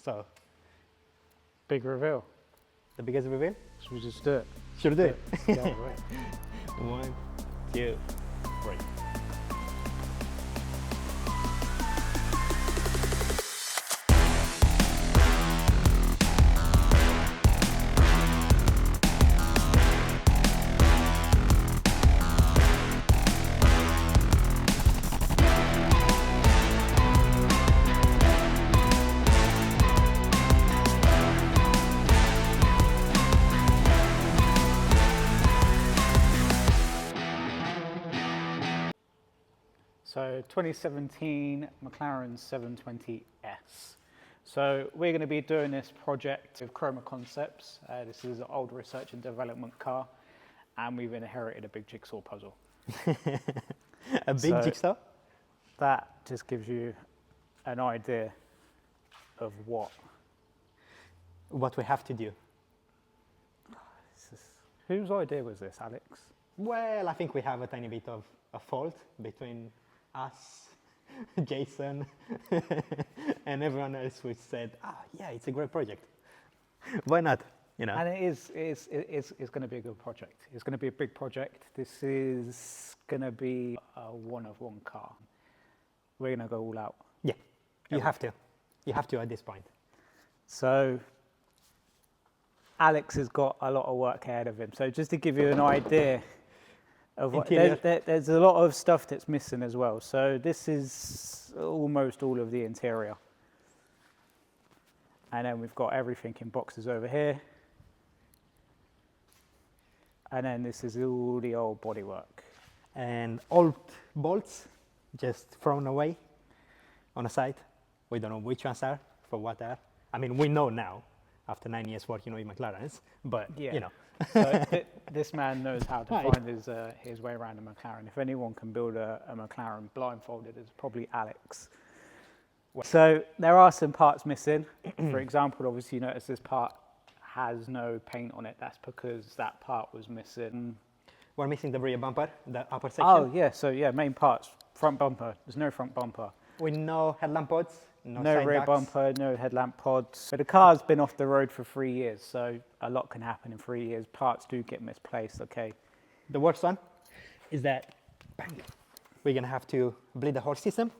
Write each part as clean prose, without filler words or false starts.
So, Big reveal. the biggest reveal? Should we just do it? Should do it. Yeah, right. 1, 2, 3. So 2017 McLaren 720S. So we're going to be doing this project with Chroma Concepts. This is an old research and development car, and we've inherited a big jigsaw puzzle. A big jigsaw? That just gives you an idea of what What we have to do. Whose idea was this, Alex? Well, I think we have a tiny bit of a fault between us, Jason, and everyone else who said, yeah, it's a great project. Why not? You know. And it's going to be a good project. It's going to be a big project. This is going to be a one-of-one car. We're going to go all out. Yeah, you have to. You have to at this point. So Alex has got a lot of work ahead of him. So just to give you an idea of what, there's a lot of stuff that's missing as well. So this is almost all of the interior. And then we've got everything in boxes over here. And then this is all the old bodywork. And old bolts just thrown away on a side. We don't know which ones are for what are. I mean, we know now after 9 years working with McLarens, but yeah. you know. So this man knows how to find his way around a McLaren. If anyone can build a McLaren blindfolded, it's probably Alex. So there are some parts missing. For example, obviously you notice this part has no paint on it. That's because that part was missing. We're missing the rear bumper, the upper section. Oh yeah, so yeah, main parts, front bumper. There's no front bumper. With no headlamp pods, no rear ducts. bumper, no headlamp pods. But the car's been off the road for 3 years, so a lot can happen in 3 years. Parts do get misplaced, okay. The worst one is that we're gonna have to bleed the whole system.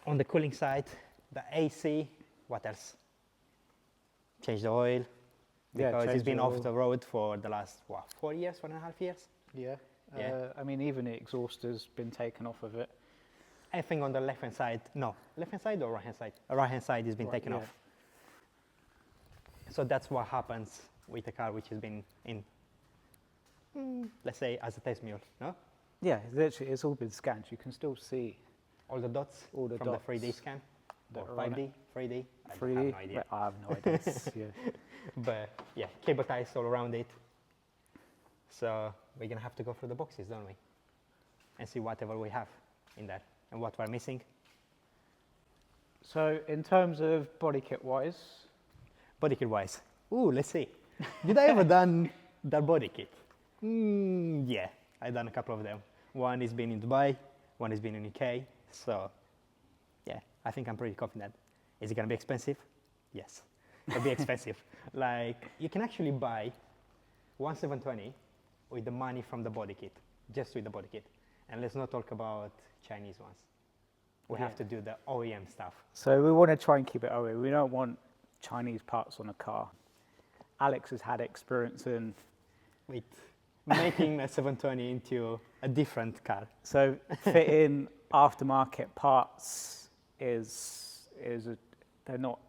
On the cooling side, the AC, what else? Change the oil, because it's been off the road for the last, 4 years, 4.5 years? Yeah. Yeah. I mean, even the exhaust has been taken off of it. Anything on the left-hand side, no, left-hand side or right-hand side? Right-hand side has been taken off. So that's what happens with a car which has been in, let's say, as a test mule, no? Yeah, literally, it's all been scanned. You can still see all the dots from the 3D scan, or 5D, 3D. 3D? I have no idea. I have no idea. Yeah. But yeah, cable ties all around it. So we're gonna have to go through the boxes, don't we? And see whatever we have in there and what we're missing. So in terms of body kit wise? Body kit wise, let's see. Did I ever done that body kit? Yeah, I've done a couple of them. One has been in Dubai, one has been in UK. So yeah, I think I'm pretty confident. Is it gonna be expensive? Yes, it'll be expensive. Like, you can actually buy one 720 with the money from the body kit, just with the body kit. And let's not talk about Chinese ones. We have to do the OEM stuff. So we want to try and keep it OEM. We don't want Chinese parts on a car. Alex has had experience in with making a 720 into a different car. So fitting aftermarket parts they're not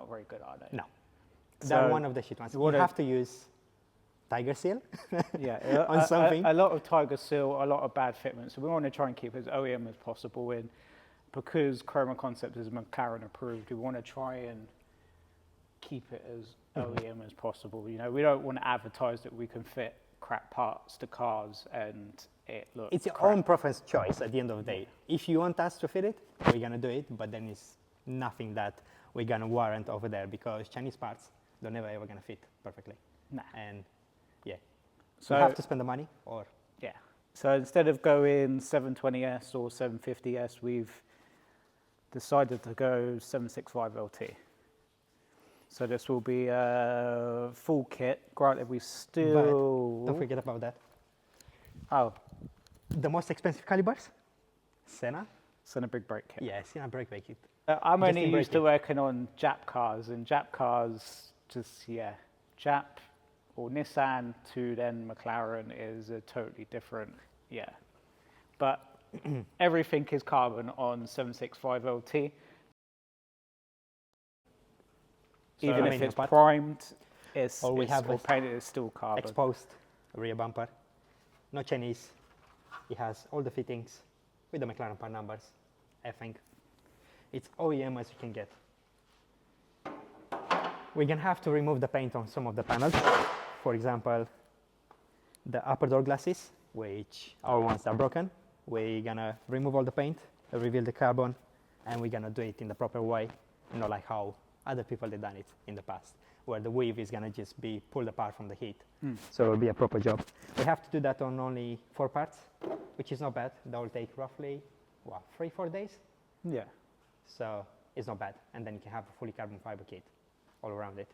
very good, are they? No. So they're one of the shit ones. You have to use Tiger Seal yeah, on something. A lot of Tiger Seal, a lot of bad fitment. So we want to try and keep it as OEM as possible. And because Chroma Concepts is McLaren approved, we want to try and keep it as OEM as possible. You know, we don't want to advertise that we can fit crap parts to cars and it looks It's your crap. own preference choice at the end of the day. If you want us to fit it, we're going to do it, but then it's nothing that we're going to warrant over there because Chinese parts, they're never ever going to fit perfectly. Nah. And yeah, So you have to spend the money or... Yeah. So instead of going 720S or 750S, we've decided to go 765 LT. So this will be a full kit. Granted, we still... But don't forget about that. Oh, The most expensive calibers, Senna. Senna big brake kit. Yeah, Senna brake kit. I'm Just only in brake used to kit. working on Jap cars, and Jap cars just, yeah, Jap or Nissan to then McLaren is a totally different, yeah. But everything is carbon on 765LT. So, Even I if mean, it's apart- primed, All we have or is painted, it's still carbon. Exposed rear bumper, no Chinese. It has all the fittings with the McLaren part numbers, everything. It's OEM as you can get. We're gonna have to remove the paint on some of the panels. For example, the upper door glasses, which are ones that are broken. We're gonna remove all the paint, reveal the carbon, and we're gonna do it in the proper way, not like how other people have done it in the past, where the weave is gonna just be pulled apart from the heat. So it'll be a proper job. We have to do that on only 4 parts, which is not bad. That will take roughly, what, 3-4 days? Yeah. So it's not bad. And then you can have a fully carbon fiber kit all around it.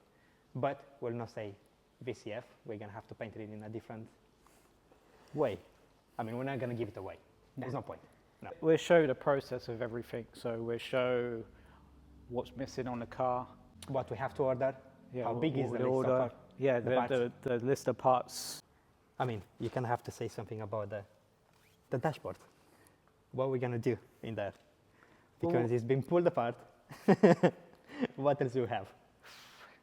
But we'll not say VCF. We're gonna have to paint it in a different way. I mean, we're not gonna give it away. There's no point. No. We'll show the process of everything. So we'll show what's missing on the car. What we have to order. Yeah, How big is what the we list of order. parts? Yeah, the parts? the list of parts. I mean, you kind of have to say something about the dashboard. What we're gonna do in there, because Well- it's been pulled apart. What else do you have?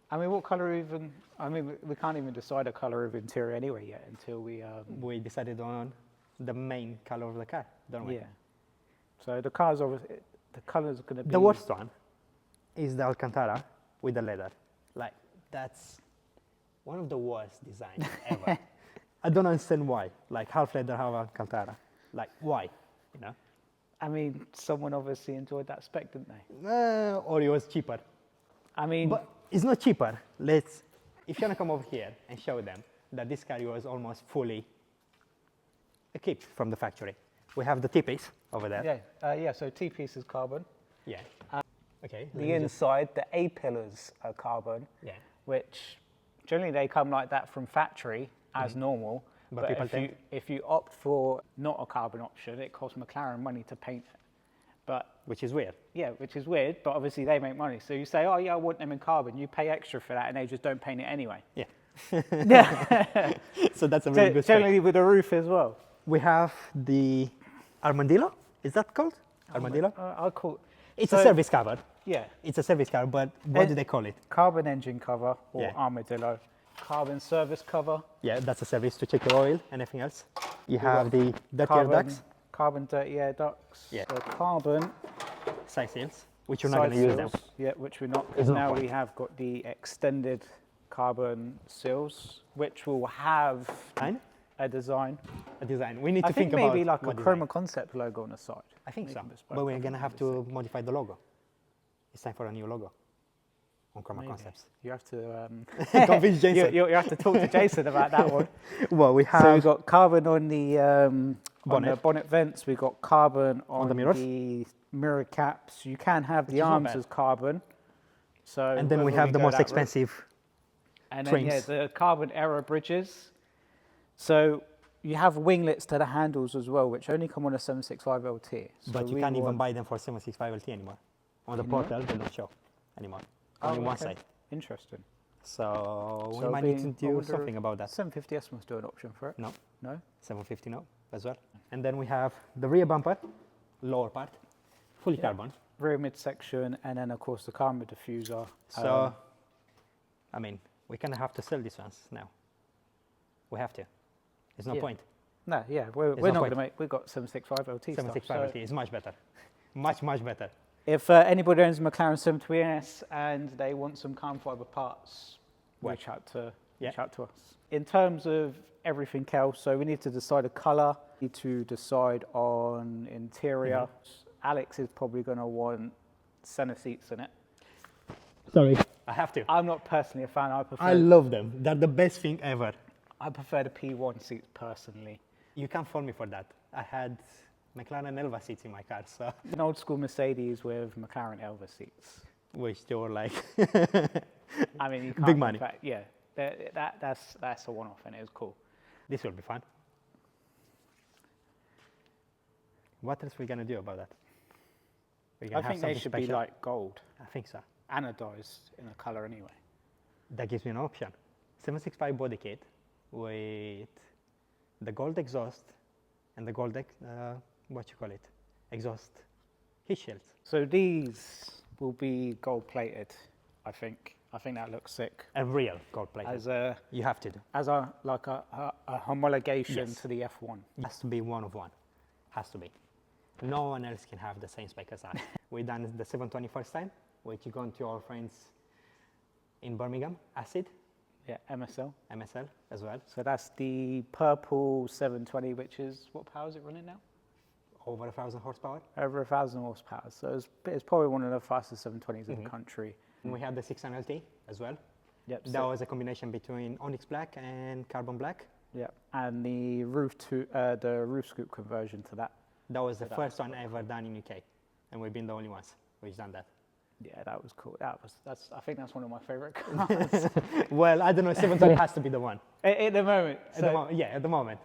I mean, what color even? I mean, we can't even decide a color of interior anyway yet until we. We decided on the main color of the car, don't we? Yeah. So the car's obviously the color's going to be The worst one is the Alcantara with the leather. Like, that's one of the worst designs ever. I don't understand why. Like, half leather, half Alcantara. Like, why? You know? I mean, someone obviously enjoyed that spec, didn't they? Or it was cheaper. I mean, But it's not cheaper. If you want to come over here and show them that this car was almost fully equipped from the factory. We have the T-piece over there. yeah. So T-piece is carbon. Yeah. Okay. let The me just- inside, the A pillars are carbon, Yeah. which generally they come like that from factory as normal. But But people if you, think- if you opt for not a carbon option, it costs McLaren money to paint it. But Which is weird. yeah, which is weird, but obviously they make money. So you say, oh yeah, I want them in carbon. You pay extra for that and they just don't paint it anyway. Yeah. Yeah, So that's a really good spec. generally with the roof as well. We have the Armadillo. Is that called? Armadillo? I'll call It's so- a service cover. Yeah, It's a service car, but what do they call it? carbon engine cover or Yeah. armadillo. Carbon service cover. Yeah, that's a service to check your oil and everything else. You have the dirty air ducts, Carbon dirty air ducts. Yeah. So carbon side seals, which you're not side going to use them. seals. Yeah, which we're not, There's because no now point. we have got the extended carbon seals, which will have Fine. a design. A design. We need I to think think about maybe like a what design. Chroma Concept logo on the side. I think so. Maybe Bespoke, But we're I going to think have it's the to modify the logo. It's time for a new logo on Chroma Maybe. Concepts. You have to Convince Jason. you have to talk to Jason about that one. Well, we So have we've got carbon on the Bonnet. bonnet vents. We've got carbon on the mirrors. the mirror caps. You can have Which the is not arms bad. as carbon. So and then we whether have the go most that route- expensive. And then, yeah, trims. the carbon aero bridges. So you have winglets to the handles as well, which only come on a 765 LT. So But you we can't even want- buy them for 765 LT anymore. On the Can you not? portal, they don't show anymore. Oh, Only one okay. side. Interesting. So, we So might need to being- I do wonder something about that. 750S must do an option for it. No, No? 750 no, as well. And then we have the rear bumper, lower part, fully Yeah. carbon. Rear midsection, and then of course the carbon diffuser. So, I mean, we kind of have to sell these ones now. We have to. There's no Yeah. point. No, yeah, we're no not going point. to make. We've got 765 LT 765 stuff. LT is much better. Much, much better. If anybody owns a McLaren 720S and they want some carbon fiber parts, Well, reach out to yeah. us. In terms of everything else, so we need to decide a colour. We need to decide on interior. Alex is probably going to want center seats in it. Sorry. I have to. I'm not personally a fan. I love them. They're the best thing ever. I prefer the P1 seats personally. You can't fault me for that. I had McLaren Elva seats in my car, so An old school Mercedes with McLaren Elva seats. which they were like I mean, you can't Big money. compare- Yeah, that's a one-off, and it was cool. This will be fun. What else are we gonna do about that? We're I gonna have think they something should be special? like gold, I think so. anodized in a color anyway. That gives me an option. 765 body kit with the gold exhaust and the gold, what you call it, exhaust heat shields. So these will be gold plated, I think. I think that looks sick. A real gold plate. As a You have to do. like a homologation Yes. to the F1. It has to be one of one. Has to be. No one else can have the same spec as us. We done the 720 first time, which you gone to our friends in Birmingham, Acid, Yeah, MSL. MSL as well. So that's the purple 720, which is, what power is it running now? Over 1,000 horsepower. Over 1,000 horsepower. So it's probably one of the fastest 720s in the country. And we had the 600LT as well. Yep. That was a combination between Onyx Black and Carbon Black. Yeah, and the roof scoop conversion to that. That was the that first one ever done in UK, and we've been the only ones which done that. Yeah, that was cool. I think that's one of my favorite cars Well, I don't know, 720 has to be the one. at the moment. Yeah, at the moment.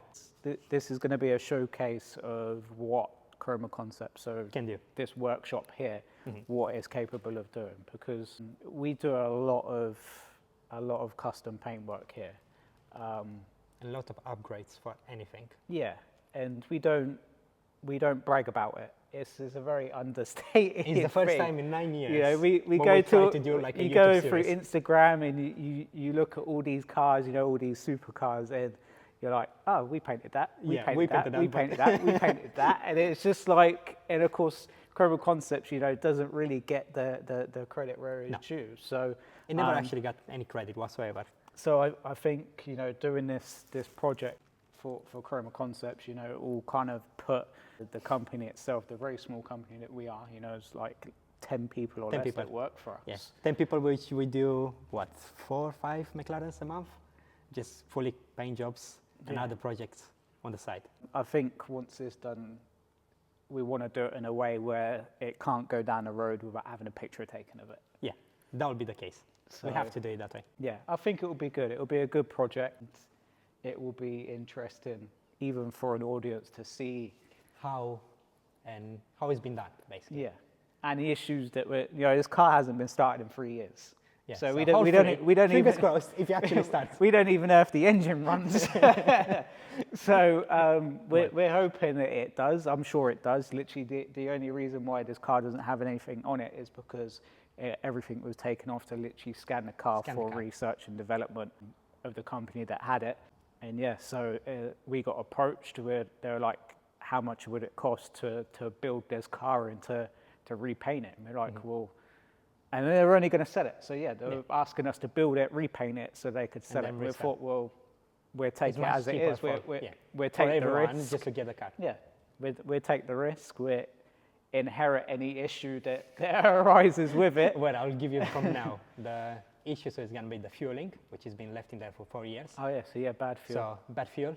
This is going to be a showcase of what Chroma Concepts, so Can do. this workshop here, what it's capable of doing, because we do a lot of custom paint work here. A lot of upgrades for anything. Yeah, and we don't brag about it. It's a very understated. It's the first thing. time in 9 years. You know, we when go try to do like a you YouTube go series. through Instagram and you look at all these cars, you know, all these supercars, and you're like, oh, we painted that, we painted that, we painted that, and it's just like, and of course, Chroma Concepts, you know, doesn't really get the credit where it's due. So It never actually got any credit whatsoever. So I think, you know, doing this project for Chroma Concepts, you know, it will kind of put the company itself, the very small company that we are, you know, it's like 10 people or 10 less people. that work for us. Yeah, 10 people, which we do, what, 4 or 5 McLarens a month? Just fully paint jobs and other projects on the side. I think once it's done, we want to do it in a way where it can't go down the road without having a picture taken of it. Yeah, that will be the case. So, we have to do it that way. Yeah, I think it will be good. It will be a good project. It will be interesting, even for an audience, to see How it's been done, basically. yeah, and the issues that we're, you know, this car hasn't been started in 3 years. Yeah, So we don't even fingers crossed if it actually starts. we don't even know if the engine runs. So we're hoping that it does. I'm sure it does. Literally, the only reason why this car doesn't have anything on it is because everything was taken off to literally scan the car for research and development of the company that had it. And yeah, so we got approached where they were like, how much would it cost to build this car and to repaint it? And we're like, well, and they were only going to sell it. So yeah, they were asking us to build it, repaint it so they could sell it. We thought, well, we'll take it as it is. We'll take the risk. Just to get the car. Yeah, we'll take the risk. We'll inherit any issue that arises with it. Well, I'll give you from now. The issue is going to be the fueling, which has been left in there for 4 years. Oh yeah, so yeah, bad fuel. So bad fuel,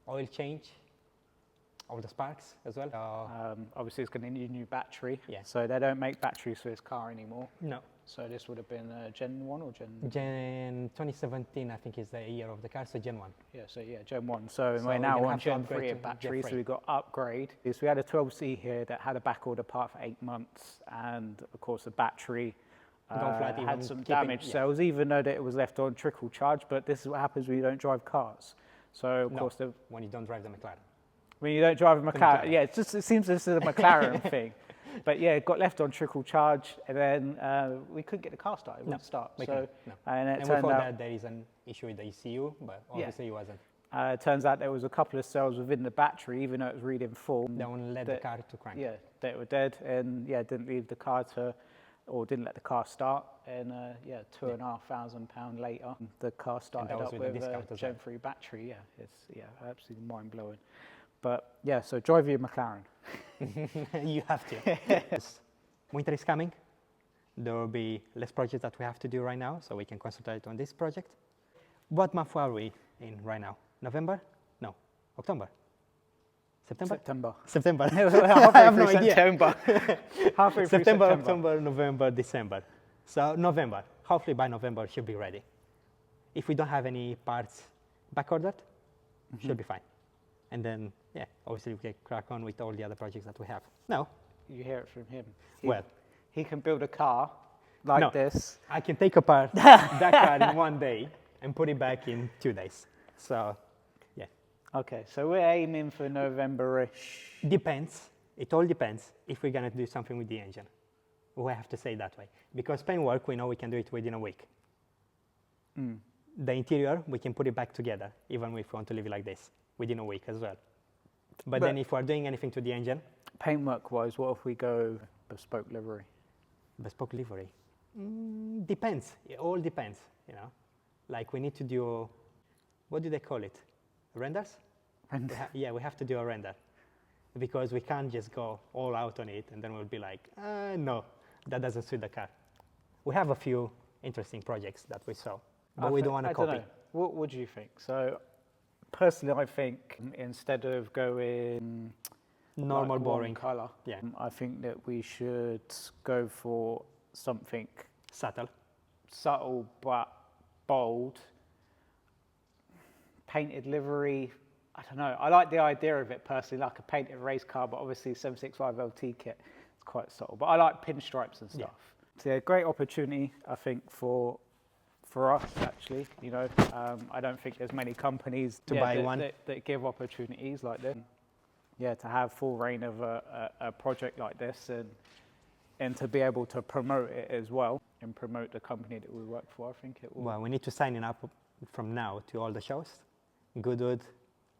oil change, all the sparks as well. Obviously, it's going to need a new battery. Yeah. So they don't make batteries for this car anymore. No. So this would have been Gen 1 or Gen... Gen 2017, I think, is the year of the car, so Gen 1. Yeah, so yeah, Gen 1. So So we're now gonna on have to Gen upgrade 3 to of battery, Gen so 3. we got upgrade. So we had a 12C here that had a back order part for 8 months, and of course the battery Gone flat, even had some keeping- damaged cells, even though that it was left on trickle charge, but this is what happens when you don't drive cars. So of No, course when you don't drive the McLaren. when you don't drive a McLaren, McLaren. yeah, it seems this is a McLaren thing. But yeah, it got left on trickle charge, and then we couldn't get the car started. It wouldn't start. we So, couldn't, no. and it And we turned thought out, that there is an issue with the ECU, but obviously it wasn't. it turns out there was a couple of cells within the battery, even though it was reading full. That one led the car to crank. Yeah, they were dead, and yeah, didn't leave the car didn't let the car start, and yeah, £2,500 later, the car started was up with the with a discount as Gen well. 3 battery. Yeah, it's absolutely mind blowing. But yeah, so drive your McLaren. You have to. Winter is coming. There will be less projects that we have to do right now, so we can concentrate on this project. What month are we in right now? November? No, October. September? September. I have no idea. September. Halfway through September, October, November, December. So November. hopefully by November it should be ready. If we don't have any parts back ordered, should be fine. And then, yeah, obviously we can crack on with all the other projects that we have. No. You hear it from him. He can build a car like this. I can take apart that car in 1 day and put it back in 2 days. So, yeah. Okay, so we're aiming for November-ish. Depends. It all depends if we're going to do something with the engine. We have to say it that way. Because paintwork, we know we can do it within a week. The interior, we can put it back together, even if we want to leave it like this, within a week as well. But then if we're doing anything to the engine... Paintwork-wise, what if we go bespoke livery? Bespoke livery? Depends. It all depends, you know. Like we need to do, what do they call it? Renders? Yeah, we have to do a render. Because we can't just go all out on it and then we'll be like, no, that doesn't suit the car. We have a few interesting projects that we saw, but we don't want to copy. Don't know. What would you think? So personally, I think instead of going normal, boring color, I think that we should go for something subtle but bold. Painted livery, I don't know. I like the idea of it personally, like a painted race car, but obviously 765 LT kit, it's quite subtle. But I like pinstripes and stuff. So yeah, great opportunity, I think, for us actually. You know, I don't think there's many companies to buy one that give opportunities like this. Yeah, to have full reign of a project like this and to be able to promote it as well and promote the company that we work for, I think it will. Well, we need to sign up from now to all the shows. Goodwood,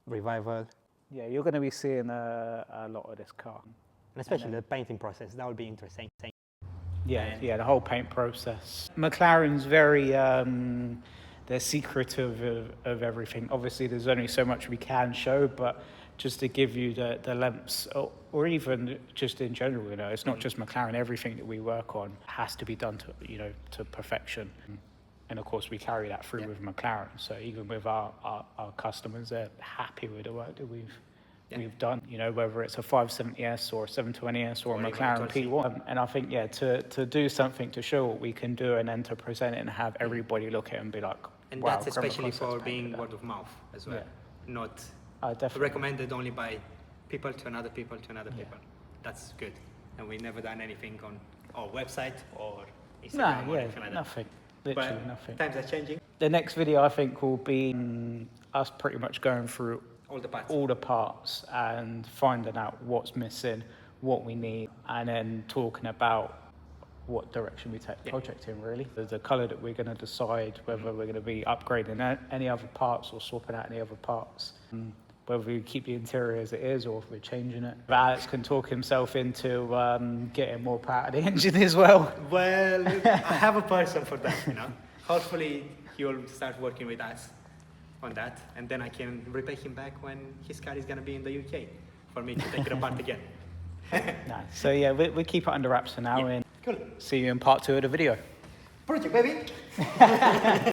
Revival. Yeah, you're going to be seeing a lot of this car. And especially the painting process, that will be interesting. Yeah, the whole paint process. McLaren's very, they're secretive of everything. Obviously, there's only so much we can show, but just to give you the lamps, or even just in general, you know, it's not just McLaren. Everything that we work on has to be done to perfection. And of course, we carry that through with McLaren. So even with our customers, they're happy with the work that we've done. You know, whether it's a 570S or a 720S or a McLaren P1. And I think, to do something to show what we can do and then to present it and have everybody look at it and be like, and wow, that's especially for being word of mouth as well, not recommended only by people to another people to another people. That's good. And we've never done anything on our website or Instagram or anything like that. Nothing. Literally nothing. Times are changing. The next video, I think, will be us pretty much going through all the parts and finding out what's missing, what we need, and then talking about what direction we take the project in, really. There's a colour that we're going to decide whether we're going to be upgrading any other parts or swapping out any other parts. Whether we keep the interior as it is or if we're changing it. But Alex can talk himself into getting more power out of the engine as well. Well, I have a person for that, you know. Hopefully he'll start working with us on that, and then I can repay him back when his car is going to be in the UK for me to take it apart again. Nice. So yeah, we keep it under wraps for now, and cool. See you in part 2 of the video. Project, baby!